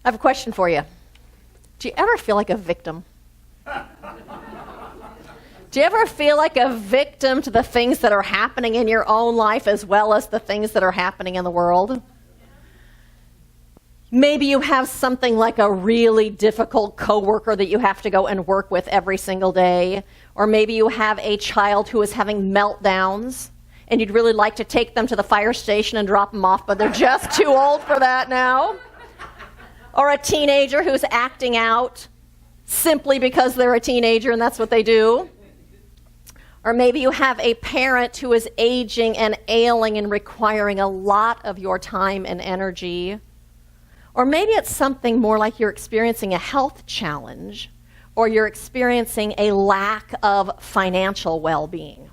I have a question for you. Do you ever feel like a victim? Do you ever feel like a victim to the things that are happening in your own life as well as the things that are happening in the world? Maybe you have something like a really difficult coworker that you have to go and work with every single day. Or maybe you have a child who is having meltdowns and you'd really like to take them to the fire station and drop them off, but they're just too old for that now. Or a teenager who's acting out simply because they're a teenager and that's what they do. Or maybe you have a parent who is aging and ailing and requiring a lot of your time and energy. Or maybe it's something more like you're experiencing a health challenge, or you're experiencing a lack of financial well-being.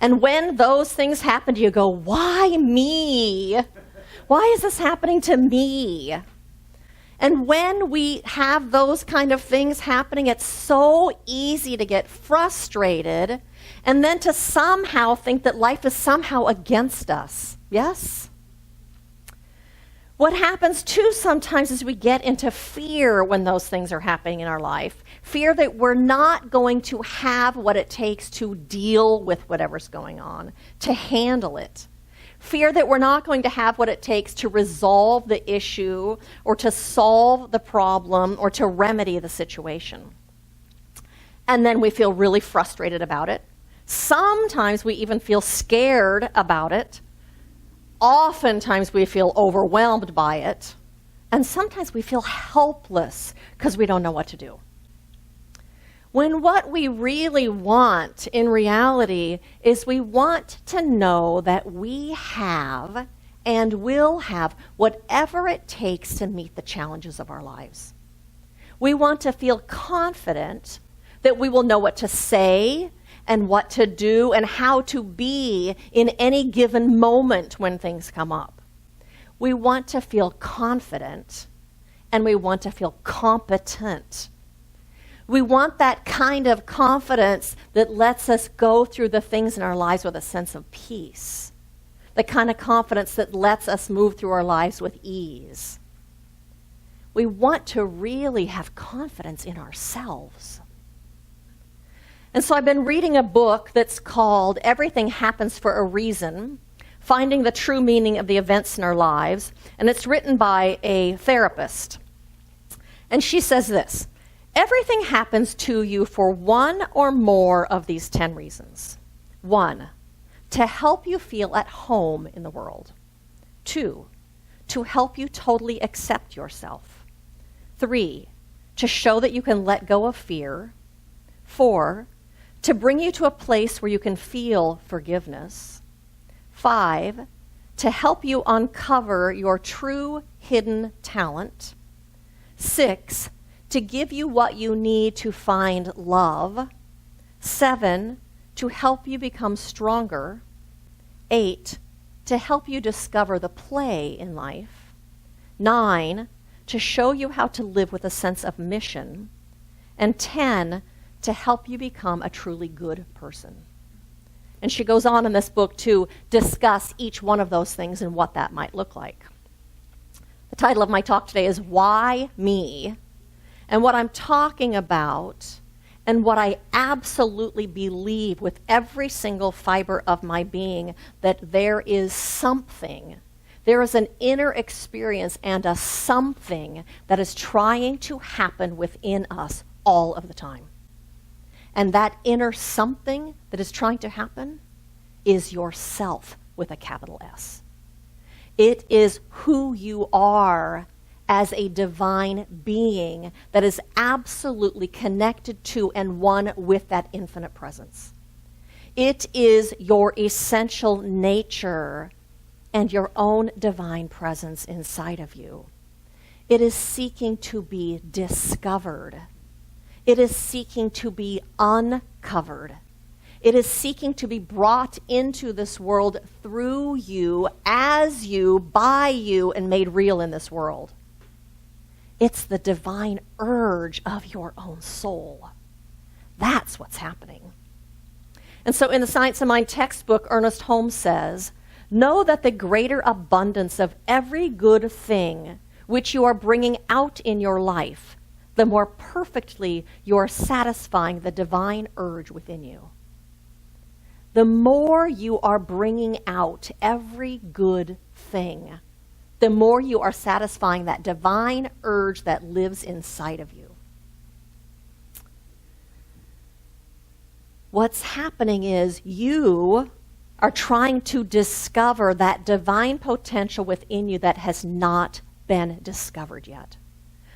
And when those things happen to you, go, why me? Why is this happening to me? And when we have those kind of things happening, it's so easy to get frustrated and then to somehow think that life is somehow against us. Yes? What happens too sometimes is we get into fear when those things are happening in our life. Fear that we're not going to have what it takes to deal with whatever's going on, to handle it. Fear that we're not going to have what it takes to resolve the issue or to solve the problem or to remedy the situation. And then we feel really frustrated about it. Sometimes we even feel scared about it. Oftentimes we feel overwhelmed by it. And sometimes we feel helpless because we don't know what to do. When what we really want in reality is we want to know that we have and will have whatever it takes to meet the challenges of our lives. We want to feel confident that we will know what to say and what to do and how to be in any given moment when things come up. We want to feel confident and we want to feel competent. We want that kind of confidence that lets us go through the things in our lives with a sense of peace. The kind of confidence that lets us move through our lives with ease. We want to really have confidence in ourselves. And so I've been reading a book that's called Everything Happens for a Reason, Finding the True Meaning of the Events in Our Lives, and it's written by a therapist. And she says this: everything happens to you for one or more of these 10 reasons. 1, to help you feel at home in the world. 2, to help you totally accept yourself. 3, to show that you can let go of fear. 4, to bring you to a place where you can feel forgiveness. 5, to help you uncover your true hidden talent. 6, to give you what you need to find love. 7, to help you become stronger. 8, to help you discover the play in life. 9, to show you how to live with a sense of mission. And 10, to help you become a truly good person. And she goes on in this book to discuss each one of those things and what that might look like. The title of my talk today is Why Me? And what I'm talking about and what I absolutely believe with every single fiber of my being, that there is something, there is an inner experience and a something that is trying to happen within us all of the time. And that inner something that is trying to happen is yourself with a capital S. It is who you are as a divine being that is absolutely connected to and one with that infinite presence. It is your essential nature and your own divine presence inside of you. It is seeking to be discovered. It is seeking to be uncovered. It is seeking to be brought into this world through you, as you, by you, and made real in this world. It's the divine urge of your own soul. That's what's happening. And so in the Science of Mind textbook, Ernest Holmes says, know that the greater abundance of every good thing which you are bringing out in your life, the more perfectly you are satisfying the divine urge within you. The more you are bringing out every good thing, the more you are satisfying that divine urge that lives inside of you. What's happening is you are trying to discover that divine potential within you that has not been discovered yet,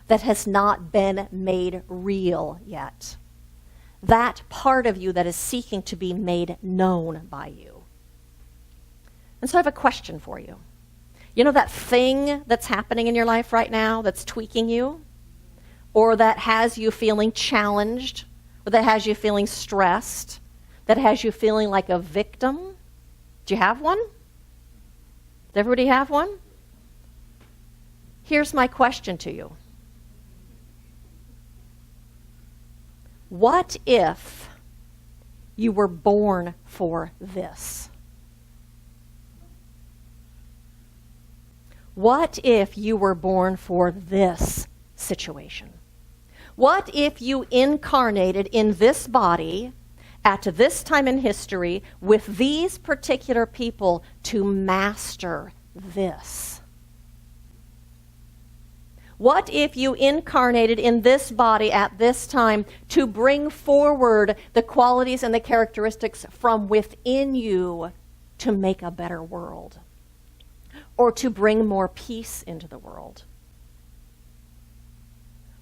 that has not been made real yet. That part of you that is seeking to be made known by you. And so I have a question for you. You know that thing that's happening in your life right now that's tweaking you? Or that has you feeling challenged? Or that has you feeling stressed? That has you feeling like a victim? Do you have one? Does everybody have one? Here's my question to you. What if you were born for this? What if you were born for this situation? What if you incarnated in this body at this time in history with these particular people to master this? What if you incarnated in this body at this time to bring forward the qualities and the characteristics from within you to make a better world? Or to bring more peace into the world?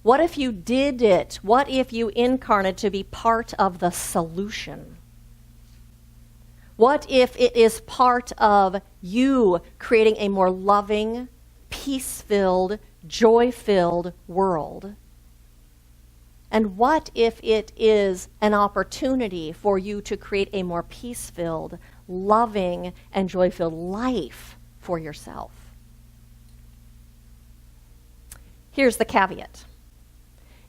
What if you did it? What if you incarnated to be part of the solution? What if it is part of you creating a more loving, peace-filled, joy-filled world? And what if it is an opportunity for you to create a more peace-filled, loving, and joy-filled life for yourself? Here's the caveat.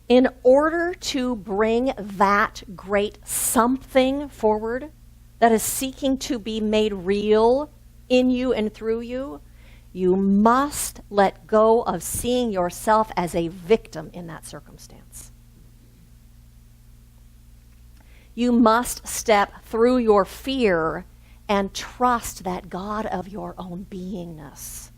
In order to bring that great something forward that is seeking to be made real in you and through you, you must let go of seeing yourself as a victim in that circumstance. You must step through your fear and trust that God of your own beingness.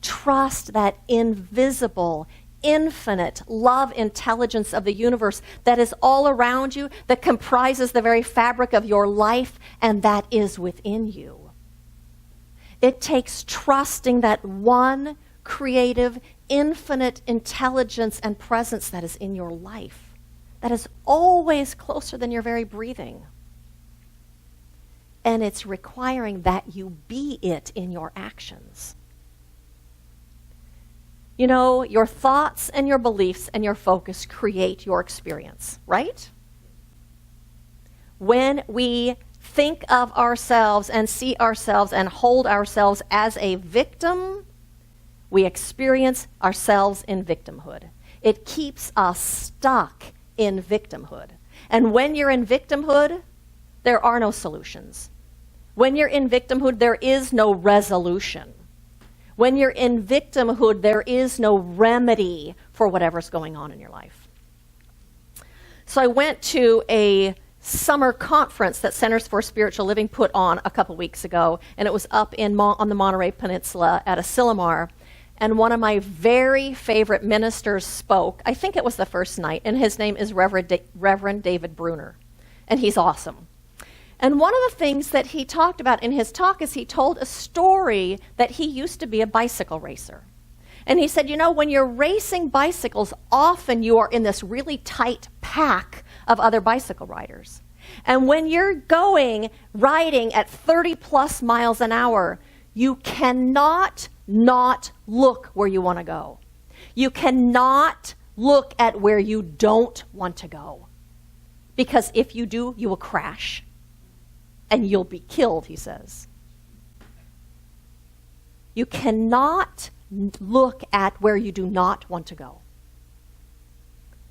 Trust that invisible, infinite love intelligence of the universe that is all around you, that comprises the very fabric of your life, and that is within you. It takes trusting that one creative, infinite intelligence and presence that is in your life, that is always closer than your very breathing. And it's requiring that you be it in your actions. You know, your thoughts and your beliefs and your focus create your experience, right? When we think of ourselves and see ourselves and hold ourselves as a victim, we experience ourselves in victimhood. It keeps us stuck in victimhood. And when you're in victimhood, there are no solutions. When you're in victimhood, there is no resolution. When you're in victimhood, there is no remedy for whatever's going on in your life. So I went to a summer conference that Centers for Spiritual Living put on a couple weeks ago, and it was up on the Monterey Peninsula at Asilomar. And one of my very favorite ministers spoke. I think it was the first night, and his name is Reverend David Bruner, and he's awesome. And one of the things that he talked about in his talk is he told a story that he used to be a bicycle racer. And he said, you know, when you're racing bicycles, often you are in this really tight pack of other bicycle riders. And when you're riding at 30 plus miles an hour, you cannot not look where you want to go. You cannot look at where you don't want to go. Because if you do, you will crash. And you'll be killed, he says. You cannot look at where you do not want to go.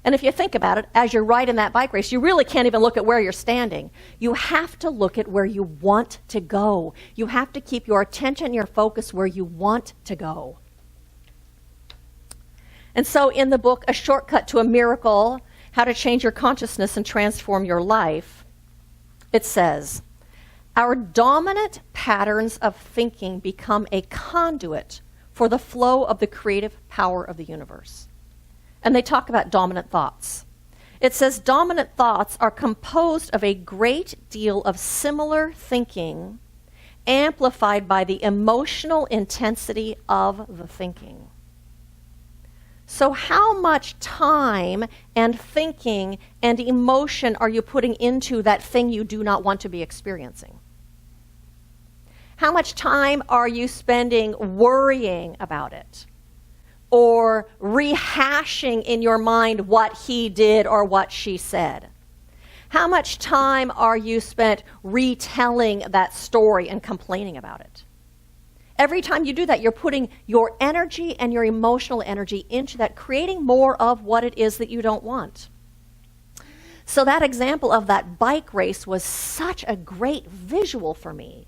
And if you think about it, as you're riding that bike race, you really can't even look at where you're standing. You have to look at where you want to go. You have to keep your attention, your focus where you want to go. And so in the book, A Shortcut to a Miracle, How to Change Your Consciousness and Transform Your Life, it says, our dominant patterns of thinking become a conduit for the flow of the creative power of the universe. And they talk about dominant thoughts. It says dominant thoughts are composed of a great deal of similar thinking amplified by the emotional intensity of the thinking. So how much time and thinking and emotion are you putting into that thing you do not want to be experiencing? How much time are you spending worrying about it? Or rehashing in your mind what he did or what she said? How much time are you spent retelling that story and complaining about it? Every time you do that, you're putting your energy and your emotional energy into that, creating more of what it is that you don't want. So that example of that bike race was such a great visual for me.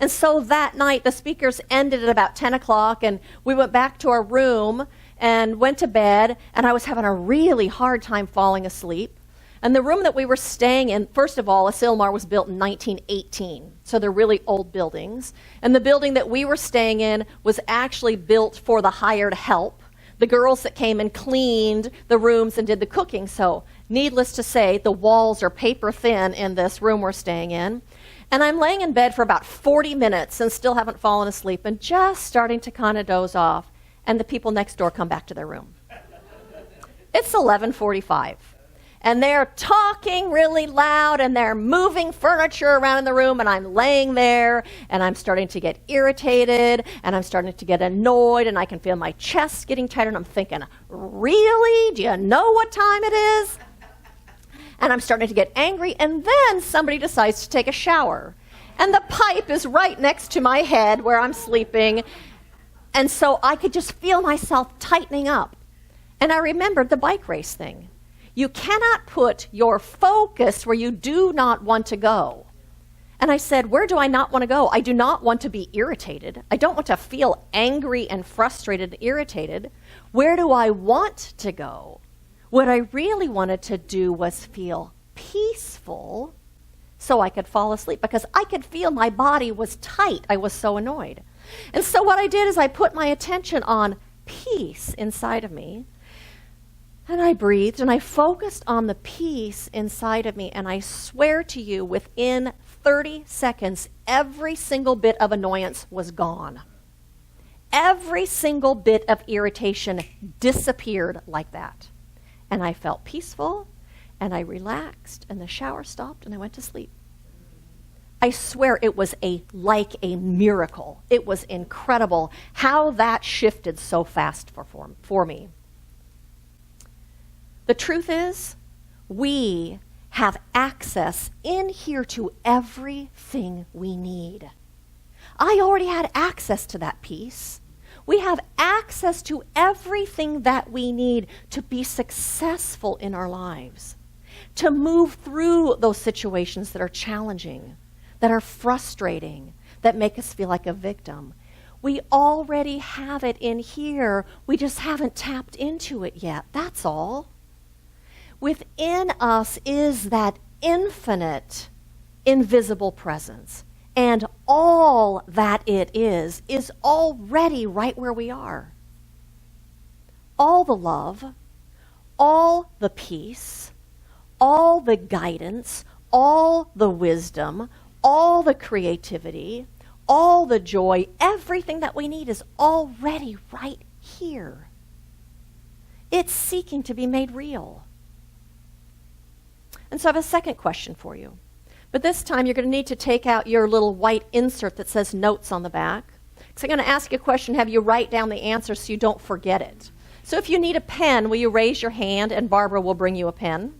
And so that night, the speakers ended at about 10 o'clock, and we went back to our room and went to bed, and I was having a really hard time falling asleep. And the room that we were staying in, first of all, Asilmar was built in 1918, so they're really old buildings. And the building that we were staying in was actually built for the hired help, the girls that came and cleaned the rooms and did the cooking. So needless to say, the walls are paper thin in this room we're staying in. And I'm laying in bed for about 40 minutes and still haven't fallen asleep and just starting to kind of doze off. And the people next door come back to their room. It's 11:45. And they're talking really loud, and they're moving furniture around in the room, and I'm laying there, and I'm starting to get irritated, and I'm starting to get annoyed, and I can feel my chest getting tighter, and I'm thinking, really? Do you know what time it is? And I'm starting to get angry, and then somebody decides to take a shower. And the pipe is right next to my head where I'm sleeping, and so I could just feel myself tightening up. And I remembered the bike race thing. You cannot put your focus where you do not want to go. And I said, where do I not want to go? I do not want to be irritated. I don't want to feel angry and frustrated and irritated. Where do I want to go? What I really wanted to do was feel peaceful so I could fall asleep, because I could feel my body was tight. I was so annoyed. And so what I did is I put my attention on peace inside of me. And I breathed, and I focused on the peace inside of me, and I swear to you, within 30 seconds, every single bit of annoyance was gone. Every single bit of irritation disappeared like that. And I felt peaceful, and I relaxed, and the shower stopped, and I went to sleep. I swear it was like a miracle. It was incredible how that shifted so fast for me. The truth is, we have access in here to everything we need. I already had access to that peace. We have access to everything that we need to be successful in our lives, to move through those situations that are challenging, that are frustrating, that make us feel like a victim. We already have it in here. We just haven't tapped into it yet. That's all. Within us is that infinite, invisible presence. And all that it is already right where we are. All the love, all the peace, all the guidance, all the wisdom, all the creativity, all the joy, everything that we need is already right here. It's seeking to be made real. And so I have a second question for you. But this time you're going to need to take out your little white insert that says notes on the back. So I'm going to ask you a question, have you write down the answer so you don't forget it. So if you need a pen, will you raise your hand and Barbara will bring you a pen?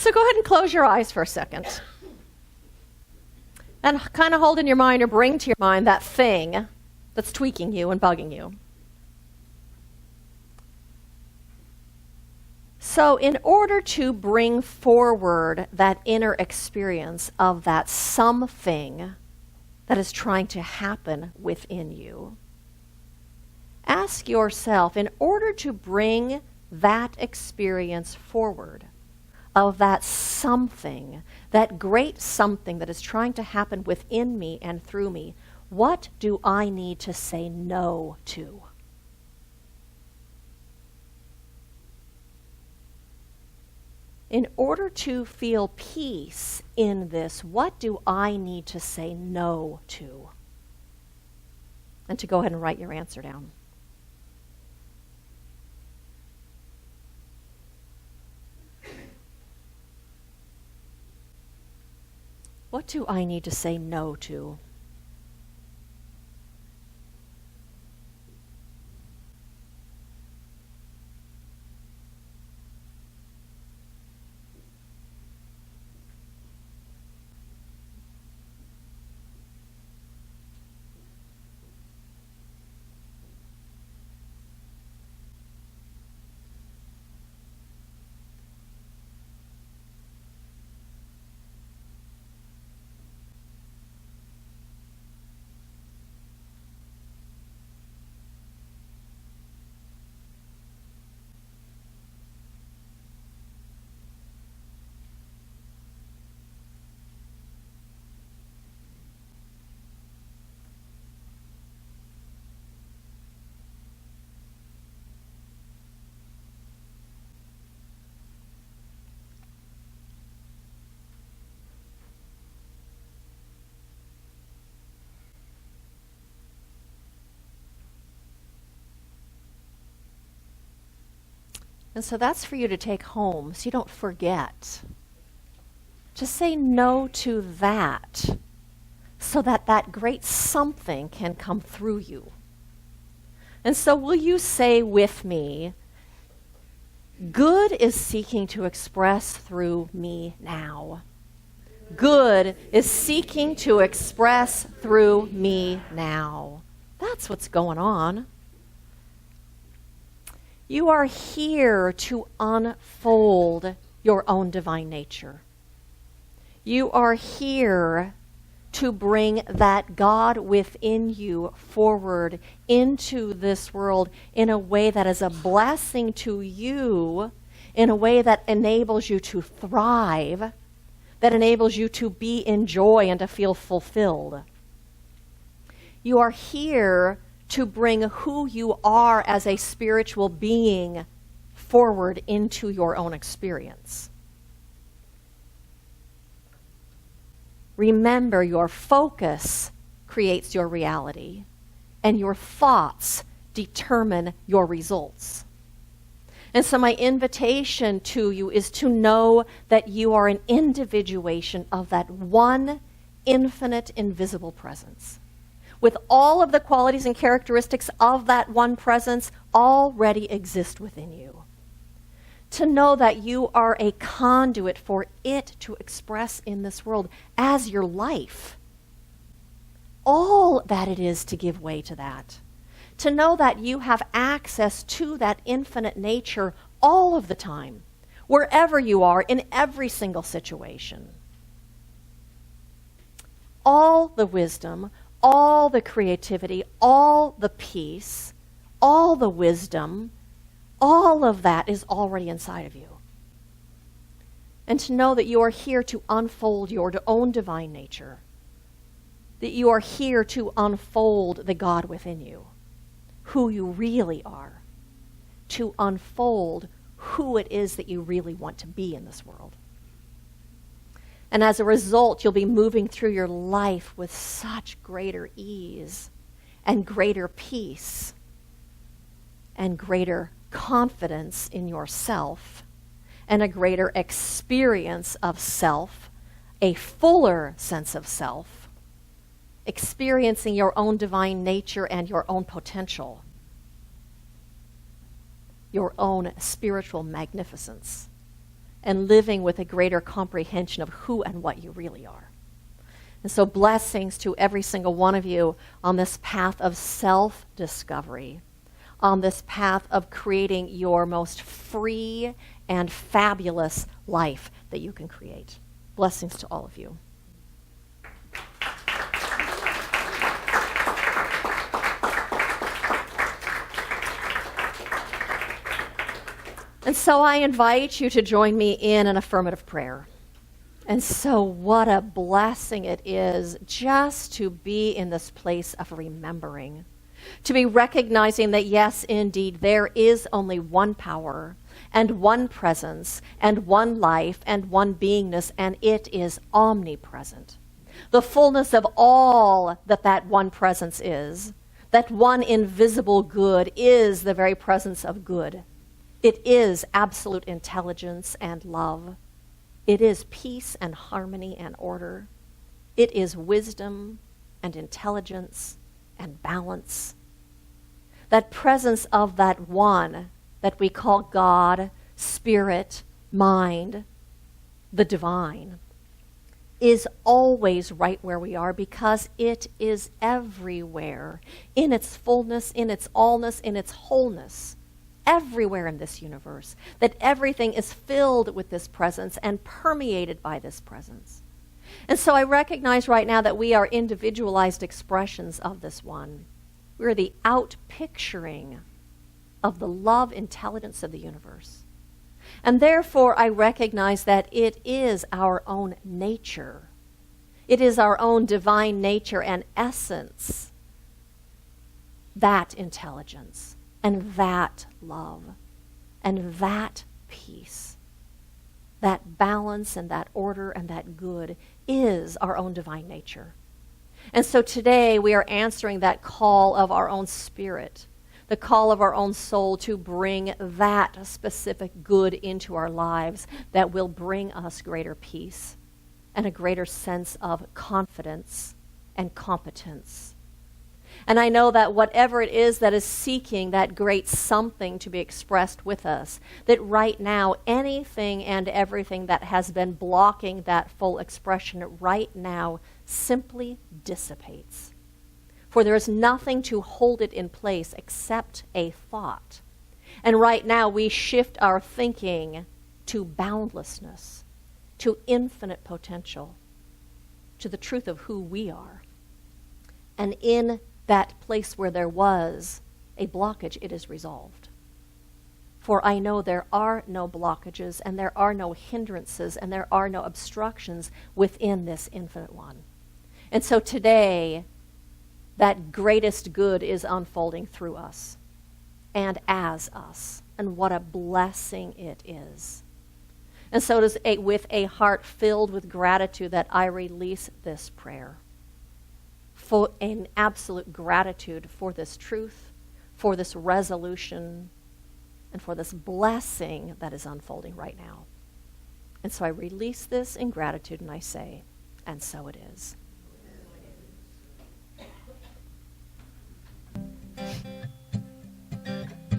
So go ahead and close your eyes for a second. And kind of hold in your mind or bring to your mind that thing that's tweaking you and bugging you. So in order to bring forward that inner experience of that something that is trying to happen within you, ask yourself, in order to bring that experience forward of that something, that great something that is trying to happen within me and through me, what do I need to say no to? In order to feel peace in this, what do I need to say no to? And to go ahead and write your answer down. What do I need to say no to? And so that's for you to take home so you don't forget. Just say no to that so that that great something can come through you. And so will you say with me, good is seeking to express through me now. Good is seeking to express through me now. That's what's going on. You are here to unfold your own divine nature. You are here to bring that God within you forward into this world in a way that is a blessing to you, in a way that enables you to thrive, that enables you to be in joy and to feel fulfilled. You are here to bring who you are as a spiritual being forward into your own experience. Remember, your focus creates your reality, and your thoughts determine your results. And so my invitation to you is to know that you are an individuation of that one infinite, invisible presence, with all of the qualities and characteristics of that one presence already exist within you. To know that you are a conduit for it to express in this world as your life. All that it is to give way to that. To know that you have access to that infinite nature all of the time, wherever you are, in every single situation. All the wisdom, all the creativity, all the peace, all the wisdom, all of that is already inside of you. And to know that you are here to unfold your own divine nature, that you are here to unfold the God within you, who you really are, to unfold who it is that you really want to be in this world. And as a result, you'll be moving through your life with such greater ease and greater peace and greater confidence in yourself and a greater experience of self, a fuller sense of self, experiencing your own divine nature and your own potential, your own spiritual magnificence, and living with a greater comprehension of who and what you really are. And so blessings to every single one of you on this path of self-discovery, on this path of creating your most free and fabulous life that you can create. Blessings to all of you. And so I invite you to join me in an affirmative prayer. And so what a blessing it is just to be in this place of remembering, to be recognizing that yes, indeed, there is only one power and one presence and one life and one beingness, and it is omnipresent. The fullness of all that one presence is, that one invisible good is the very presence of good. It is absolute intelligence and love. It is peace and harmony and order. It is wisdom and intelligence and balance. That presence of that one that we call God, Spirit, Mind, the divine, is always right where we are because it is everywhere, in its fullness, in its allness, in its wholeness. Everywhere in this universe, that everything is filled with this presence and permeated by this presence. And so I recognize right now that we are individualized expressions of this one. We're the outpicturing of the love intelligence of the universe. And therefore I recognize that it is our own nature. It is our own divine nature and essence, that intelligence, and that love, and that peace, that balance and that order and that good is our own divine nature. And so today we are answering that call of our own spirit, the call of our own soul to bring that specific good into our lives that will bring us greater peace and a greater sense of confidence and competence. And I know that whatever it is that is seeking that great something to be expressed with us, that right now anything and everything that has been blocking that full expression right now simply dissipates. For there is nothing to hold it in place except a thought. And right now we shift our thinking to boundlessness, to infinite potential, to the truth of who we are. And in that place where there was a blockage, it is resolved. For I know there are no blockages and there are no hindrances and there are no obstructions within this infinite one. And so today, that greatest good is unfolding through us and as us. And what a blessing it is. And so it is with a heart filled with gratitude that I release this prayer. For in absolute gratitude for this truth, for this resolution, and for this blessing that is unfolding right now. And so I release this in gratitude and I say, and so it is.